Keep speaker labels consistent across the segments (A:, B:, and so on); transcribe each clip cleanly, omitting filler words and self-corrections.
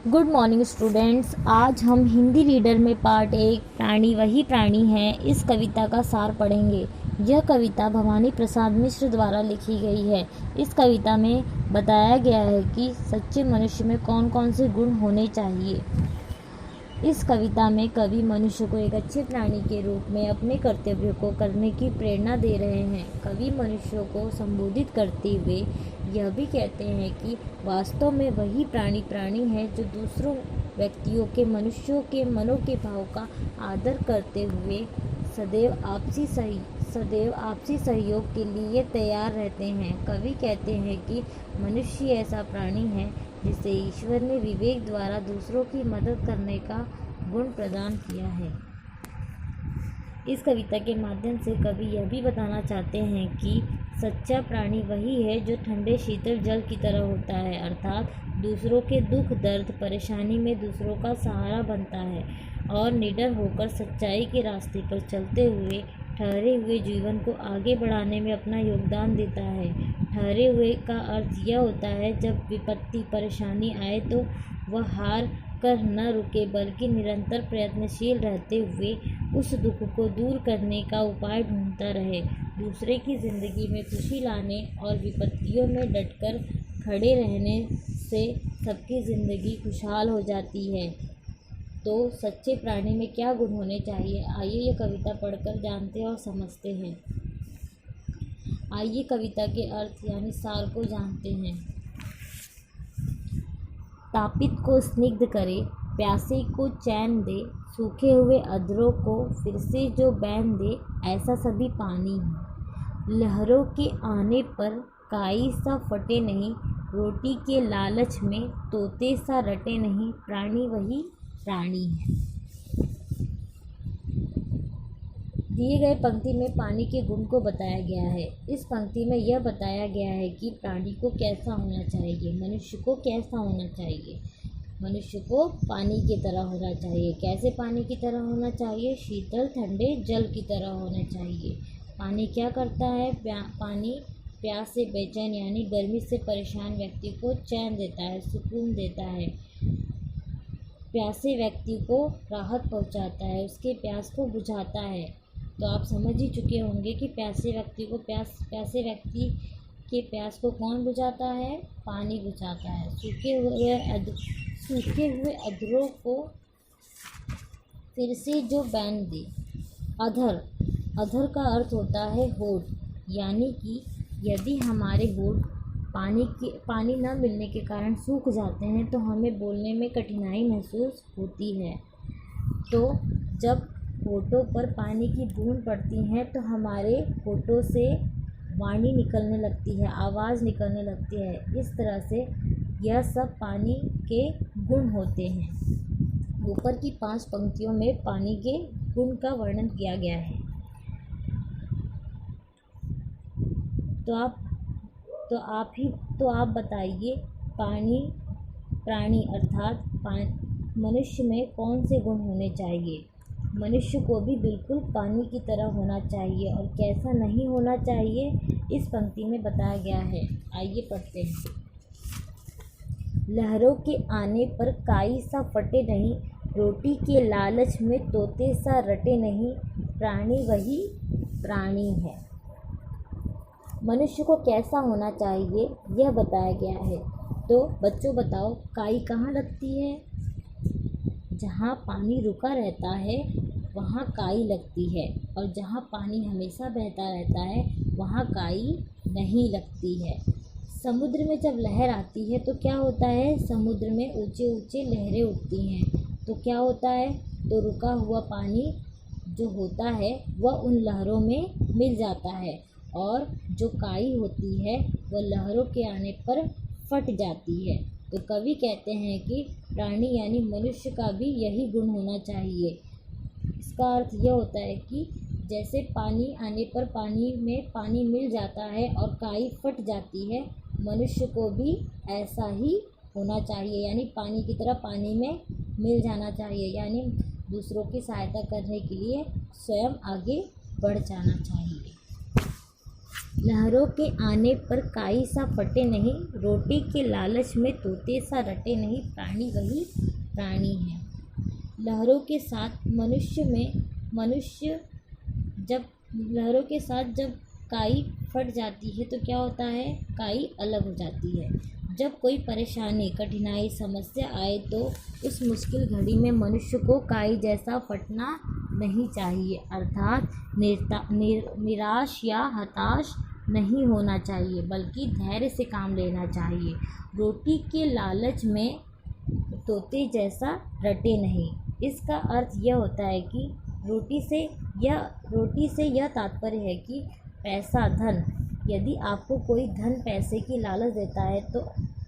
A: Good morning students. आज हम Hindi reader में पार्ट 1 प्राणी वही प्राणी है इस कविता का सार पढ़ेंगे। यह कविता भवानी प्रसाद मिश्र द्वारा लिखी गई है। इस कविता में बताया गया है कि सच्चे मनुष्य में कौन कौन से गुण होने चाहिए। इस कविता में कवि मनुष्य को एक अच्छे प्राणी के रूप में अपने कर्तव्यों को करने की प्रेरणा दे रहे हैं। कवि मनुष्यों को संबोधित करते हुए यह भी कहते हैं कि वास्तव में वही प्राणी है जो दूसरों व्यक्तियों के मनुष्यों के मनों के भाव का आदर करते हुए सदैव आपसी सहयोग के लिए तैयार रहते हैं। कवि कहते हैं कि मनुष्य ऐसा प्राणी है जिसे ईश्वर ने विवेक द्वारा दूसरों की मदद करने का गुण प्रदान किया है। इस कविता के माध्यम से कवि यह भी बताना चाहते हैं कि सच्चा प्राणी वही है जो ठंडे शीतल जल की तरह होता है, अर्थात दूसरों के दुख दर्द परेशानी में दूसरों का सहारा बनता है और निडर होकर सच्चाई के रास्ते पर चलते हुए ठहरे हुए जीवन को आगे बढ़ाने में अपना योगदान देता है। ठहरे हुए का अर्थ यह होता है जब विपत्ति परेशानी आए तो वह हार कर न रुके बल्कि निरंतर प्रयत्नशील रहते हुए उस दुख को दूर करने का उपाय ढूंढता रहे। दूसरे की ज़िंदगी में खुशी लाने और विपत्तियों में डटकर खड़े रहने से सबकी ज़िंदगी खुशहाल हो जाती है। तो सच्चे प्राणी में क्या गुण होने चाहिए, आइए ये कविता पढ़कर जानते और समझते हैं। आइए कविता के अर्थ यानी सार को जानते हैं। तापित को स्निग्ध करे, प्यासे को चैन दे, सूखे हुए अधरों को फिर से जो बैन दे, ऐसा सभी पानी है। लहरों के आने पर काई सा फटे नहीं, रोटी के लालच में तोते सा रटे नहीं, प्राणी वही प्राणी है। दिए गए पंक्ति में पानी के गुण को बताया गया है। इस पंक्ति में यह बताया गया है कि प्राणी को कैसा होना चाहिए, मनुष्य को कैसा होना चाहिए। मनुष्य को पानी की तरह होना चाहिए। कैसे पानी की तरह होना चाहिए? शीतल ठंडे जल की तरह होना चाहिए। पानी क्या करता है? पानी प्यास से बेचैन यानी गर्मी से परेशान व्यक्ति को चैन देता है, सुकून देता है। प्यासे व्यक्ति को राहत पहुंचाता है, उसके प्यास को बुझाता है। तो आप समझ ही चुके होंगे कि प्यासे व्यक्ति के प्यास को कौन बुझाता है? पानी बुझाता है। सूखे हुए अधरों को फिर से जो बैन दे। अधर का अर्थ होता है होठ, यानी कि यदि हमारे होठ पानी न मिलने के कारण सूख जाते हैं तो हमें बोलने में कठिनाई महसूस होती है। तो जब होठों पर पानी की बूंद पड़ती है तो हमारे होठों से वाणी निकलने लगती है, आवाज़ निकलने लगती है। इस तरह से यह सब पानी के गुण होते हैं। ऊपर की 5 पंक्तियों में पानी के गुण का वर्णन किया गया है। तो आप बताइए प्राणी अर्थात मनुष्य में कौन से गुण होने चाहिए। मनुष्य को भी बिल्कुल पानी की तरह होना चाहिए और कैसा नहीं होना चाहिए इस पंक्ति में बताया गया है। आइए पढ़ते हैं। लहरों के आने पर काई सा फटे नहीं, रोटी के लालच में तोते सा रटे नहीं, प्राणी वही प्राणी है। मनुष्य को कैसा होना चाहिए यह बताया गया है। तो बच्चों बताओ, काई कहाँ लगती है? जहाँ पानी रुका रहता है वहाँ काई लगती है और जहाँ पानी हमेशा बहता रहता है वहाँ काई नहीं लगती है। समुद्र में जब लहर आती है तो क्या होता है? समुद्र में ऊंचे ऊंचे लहरें उठती हैं। तो क्या होता है? तो रुका हुआ पानी जो होता है वह उन लहरों में मिल जाता है और जो काई होती है वह लहरों के आने पर फट जाती है। तो कवि कहते हैं कि प्राणी यानी मनुष्य का भी यही गुण होना चाहिए। इसका अर्थ यह होता है कि जैसे पानी आने पर पानी में पानी मिल जाता है और काई फट जाती है, मनुष्य को भी ऐसा ही होना चाहिए, यानी पानी की तरह पानी में मिल जाना चाहिए, यानी दूसरों की सहायता करने के लिए स्वयं आगे बढ़ जाना चाहिए। लहरों के आने पर काई सा फटे नहीं, रोटी के लालच में तोते सा रटे नहीं, प्राणी वही प्राणी है। लहरों के साथ लहरों के साथ जब काई फट जाती है तो क्या होता है, काई अलग हो जाती है। जब कोई परेशानी, कठिनाई, समस्या आए तो उस मुश्किल घड़ी में मनुष्य को काई जैसा फटना नहीं चाहिए, अर्थात निराश या हताश नहीं होना चाहिए, बल्कि धैर्य से काम लेना चाहिए। रोटी के लालच में तोते जैसा रटे नहीं। इसका अर्थ यह होता है कि रोटी से यह तात्पर्य है कि पैसा, धन, यदि आपको कोई धन पैसे की लालच देता है तो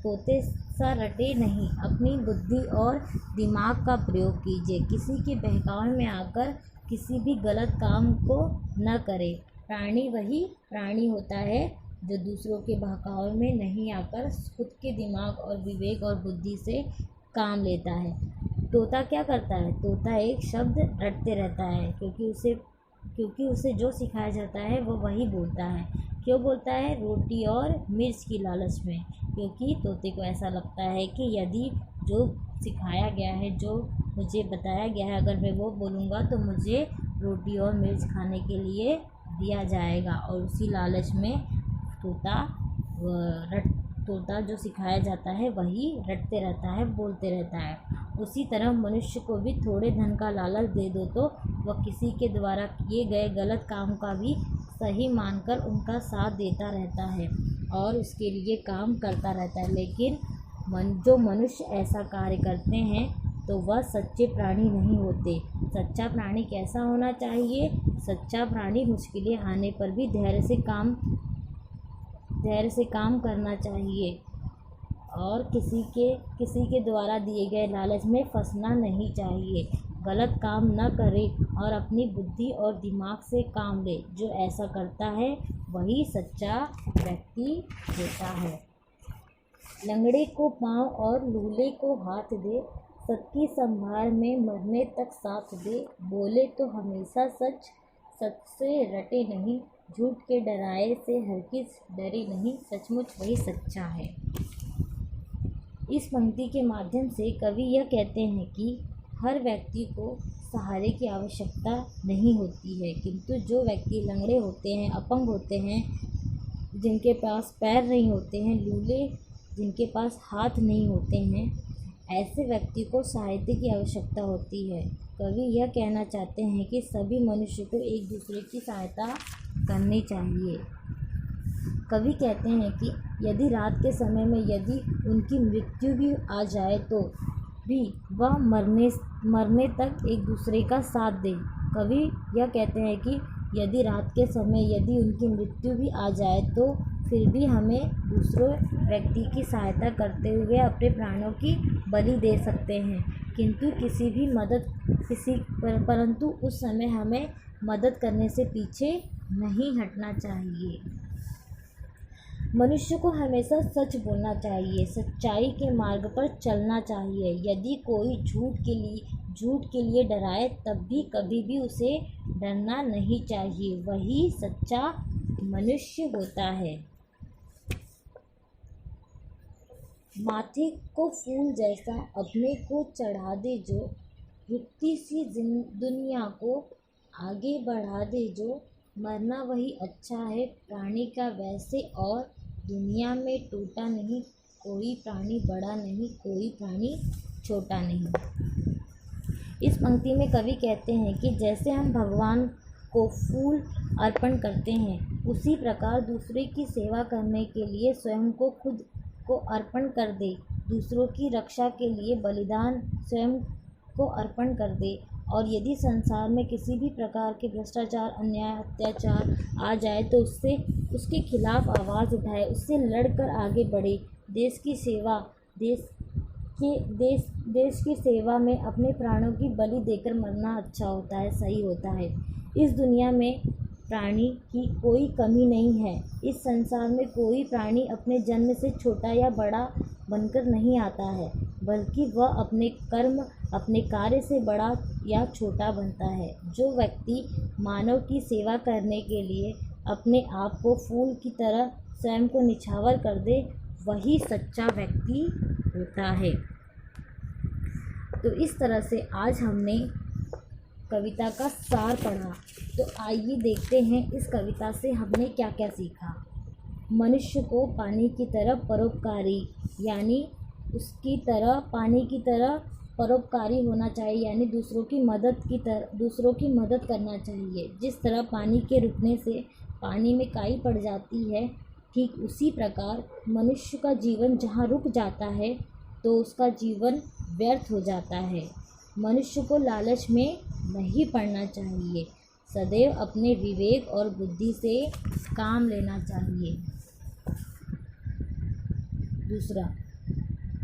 A: तोते सा रटे नहीं, अपनी बुद्धि और दिमाग का प्रयोग कीजिए। किसी के बहकावे में आकर किसी भी गलत काम को न करें। प्राणी वही प्राणी होता है जो दूसरों के बहकावे में नहीं आकर खुद के दिमाग और विवेक और बुद्धि से काम लेता है। तोता क्या करता है, तोता एक शब्द रटते रहता है, क्योंकि उसे जो सिखाया जाता है वो वही बोलता है। क्यों बोलता है, रोटी और मिर्च की लालच में, क्योंकि तोते को ऐसा लगता है कि यदि जो सिखाया गया है, जो मुझे बताया गया है, अगर मैं वो बोलूँगा तो मुझे रोटी और मिर्च खाने के लिए दिया जाएगा, और उसी लालच में तोता जो सिखाया जाता है वही रटते रहता है, बोलते रहता है। उसी तरह मनुष्य को भी थोड़े धन का लालच दे दो तो वह किसी के द्वारा किए गए गलत काम का भी सही मानकर उनका साथ देता रहता है और उसके लिए काम करता रहता है। लेकिन जो मनुष्य ऐसा कार्य करते हैं तो वह सच्चे प्राणी नहीं होते। सच्चा प्राणी कैसा होना चाहिए, सच्चा प्राणी मुश्किलें आने पर भी धैर्य से काम करना चाहिए और किसी के द्वारा दिए गए लालच में फंसना नहीं चाहिए। गलत काम न करे और अपनी बुद्धि और दिमाग से काम ले। जो ऐसा करता है वही सच्चा व्यक्ति होता है। लंगड़े को पाँव और लूले को हाथ दे, सबकी संभाल में मरने तक साथ दे। बोले तो हमेशा सच, सच से रटे नहीं, झूठ के डराए से हरगिज़ डरे नहीं, सचमुच वही सच्चा है। इस पंक्ति के माध्यम से कवि यह कहते हैं कि हर व्यक्ति को सहारे की आवश्यकता नहीं होती है, किंतु जो व्यक्ति लंगड़े होते हैं, अपंग होते हैं, जिनके पास पैर नहीं होते हैं, लूले जिनके पास हाथ नहीं होते हैं, ऐसे व्यक्ति को सहायता की आवश्यकता होती है। कवि यह कहना चाहते हैं कि सभी मनुष्य को एक दूसरे की सहायता करनी चाहिए। कवि कहते हैं कि यदि रात के समय में यदि उनकी मृत्यु भी आ जाए तो भी वह मरने तक एक दूसरे का साथ दें। कवि यह कहते हैं कि यदि रात के समय यदि उनकी मृत्यु भी आ जाए तो फिर भी हमें दूसरे व्यक्ति की सहायता करते हुए अपने प्राणों की बलि दे सकते हैं, परंतु उस समय हमें मदद करने से पीछे नहीं हटना चाहिए। मनुष्य को हमेशा सच बोलना चाहिए, सच्चाई के मार्ग पर चलना चाहिए। यदि कोई झूठ के लिए डराए तब भी कभी भी उसे डरना नहीं चाहिए, वही सच्चा मनुष्य होता है। माथे को फूल जैसा अपने को चढ़ा दे जो, रुकती सी दुनिया को आगे बढ़ा दे जो, मरना वही अच्छा है प्राणी का वैसे, और दुनिया में टूटा नहीं कोई प्राणी बड़ा नहीं, कोई प्राणी छोटा नहीं। इस पंक्ति में कवि कहते हैं कि जैसे हम भगवान को फूल अर्पण करते हैं, उसी प्रकार दूसरे की सेवा करने के लिए स्वयं को खुद को अर्पण कर दे, दूसरों की रक्षा के लिए बलिदान स्वयं को अर्पण कर दे। और यदि संसार में किसी भी प्रकार के भ्रष्टाचार, अन्याय, अत्याचार आ जाए तो उसके खिलाफ आवाज़ उठाए, उससे लड़कर आगे बढ़े। देश की सेवा में अपने प्राणों की बलि देकर मरना अच्छा होता है, सही होता है। इस दुनिया में प्राणी की कोई कमी नहीं है। इस संसार में कोई प्राणी अपने जन्म से छोटा या बड़ा बनकर नहीं आता है, बल्कि वह अपने कर्म, अपने कार्य से बड़ा या छोटा बनता है। जो व्यक्ति मानव की सेवा करने के लिए अपने आप को फूल की तरह स्वयं को निछावर कर दे, वही सच्चा व्यक्ति होता है। तो इस तरह से आज हमने कविता का सार पढ़ा। तो आइए देखते हैं इस कविता से हमने क्या क्या सीखा। मनुष्य को पानी की तरह परोपकारी, यानी उसकी तरह पानी की तरह परोपकारी होना चाहिए, यानी दूसरों की मदद करना चाहिए। जिस तरह पानी के रुकने से पानी में काई पड़ जाती है, ठीक उसी प्रकार मनुष्य का जीवन जहाँ रुक जाता है तो उसका जीवन व्यर्थ हो जाता है। मनुष्य को लालच में नहीं पड़ना चाहिए, सदैव अपने विवेक और बुद्धि से काम लेना चाहिए। दूसरा,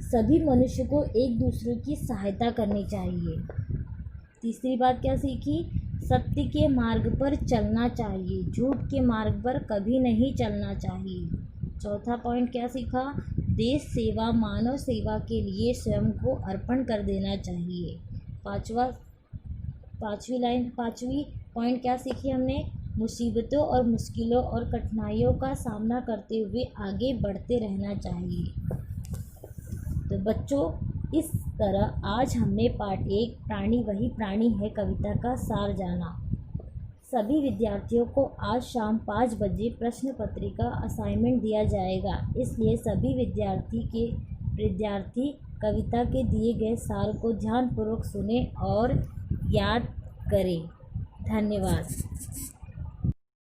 A: सभी मनुष्य को एक दूसरे की सहायता करनी चाहिए। तीसरी बात क्या सीखी? सत्य के मार्ग पर चलना चाहिए, झूठ के मार्ग पर कभी नहीं चलना चाहिए। चौथा पॉइंट क्या सीखा? देश सेवा, मानव सेवा के लिए स्वयं को अर्पण कर देना चाहिए। पांचवी पॉइंट क्या सीखी हमने? मुसीबतों और मुश्किलों और कठिनाइयों का सामना करते हुए आगे बढ़ते रहना चाहिए। तो बच्चों, इस तरह आज हमने पार्ट 1 प्राणी वही प्राणी है कविता का सार जाना। सभी विद्यार्थियों को आज शाम 5 बजे प्रश्न पत्रिका असाइनमेंट दिया जाएगा, इसलिए सभी विद्यार्थी कविता के दिए गए सार को ध्यानपूर्वक सुनें और याद करें। धन्यवाद।